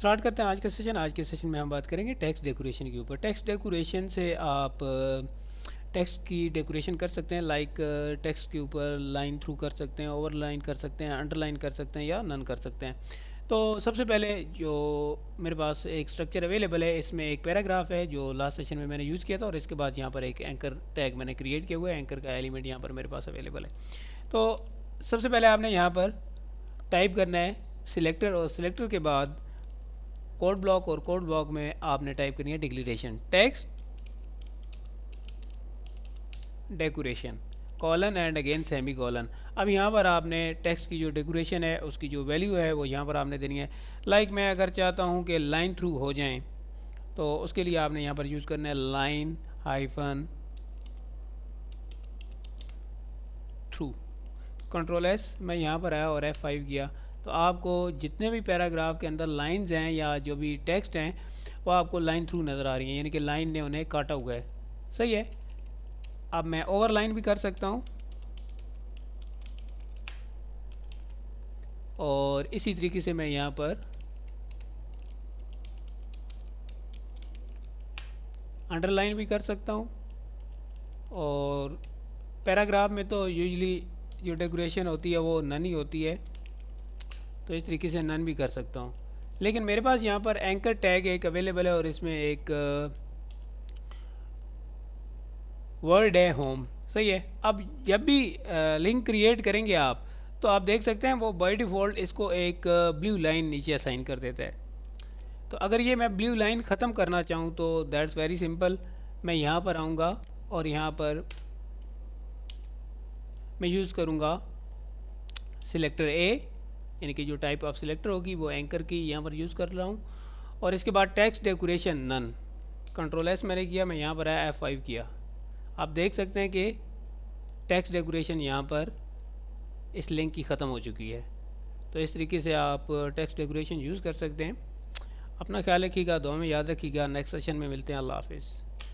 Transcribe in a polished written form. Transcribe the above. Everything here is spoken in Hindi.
स्टार्ट करते हैं आज का सेशन। आज के सेशन में हम बात करेंगे टेक्स्ट डेकोरेशन के ऊपर। टेक्स्ट डेकोरेशन से आप टेक्स्ट की डेकोरेशन कर सकते हैं, लाइक टेक्स्ट के ऊपर लाइन थ्रू कर सकते हैं, ओवरलाइन कर सकते हैं, अंडरलाइन कर सकते हैं या नन कर सकते हैं। तो सबसे पहले जो मेरे पास एक स्ट्रक्चर अवेलेबल है, इसमें एक पैराग्राफ है जो लास्ट सेशन में मैंने यूज़ किया था, और इसके बाद यहाँ पर एक एंकर टैग मैंने क्रिएट किया हुआ है। एंकर का एलिमेंट यहाँ पर मेरे पास अवेलेबल है। तो सबसे पहले आपने यहाँ पर टाइप करना है सिलेक्टर, और सिलेक्टर के बाद कोड ब्लॉक, और कोड ब्लॉक में आपने टाइप करनी है declaration text decoration colon and again semi colon. अब यहाँ पर आपने टेक्स्ट की जो डेकोरेशन है उसकी जो वैल्यू है वो यहाँ पर आपने देनी है। लाइक मैं अगर चाहता हूँ कि लाइन थ्रू हो जाएं, तो उसके लिए आपने यहाँ पर यूज़ करना है line hyphen through. Control S, मैं यहाँ पर आया और F5 किया, तो आपको जितने भी पैराग्राफ के अंदर लाइंस हैं या जो भी टेक्स्ट हैं वो आपको लाइन थ्रू नज़र आ रही हैं, यानी कि लाइन ने उन्हें काटा हुआ है। सही है। अब मैं ओवरलाइन भी कर सकता हूँ, और इसी तरीके से मैं यहाँ पर अंडरलाइन भी कर सकता हूँ। और पैराग्राफ में तो यूजली जो डेकोरेशन होती है वो नन ही होती है, तो इस तरीके से नन भी कर सकता हूँ। लेकिन मेरे पास यहाँ पर एंकर टैग एक अवेलेबल है, और इसमें एक वर्ड है होम। सही है। अब जब भी लिंक क्रिएट करेंगे आप, तो आप देख सकते हैं वो बाय डिफ़ॉल्ट इसको एक ब्लू लाइन नीचे असाइन कर देता है। तो अगर ये मैं ब्लू लाइन ख़त्म करना चाहूँ तो दैट्स वेरी सिंपल। मैं यहाँ पर आऊँगा और यहाँ पर मैं यूज़ करूँगा सिलेक्टर ए, यानी कि जो टाइप ऑफ सिलेक्टर होगी वो एंकर की यहाँ पर यूज़ कर रहा हूँ। और इसके बाद text decoration none, control S मैंने किया, मैं यहाँ पर आया F5 किया। आप देख सकते हैं कि टेक्स्ट डेकोरेशन यहाँ पर इस लिंक की ख़त्म हो चुकी है। तो इस तरीके से आप टेक्स्ट डेकोरेशन यूज़ कर सकते हैं। अपना ख्याल रखिएगा, दुआ में याद रखिएगा। नेक्स्ट सेशन में मिलते हैं। अल्लाह हाफिज़।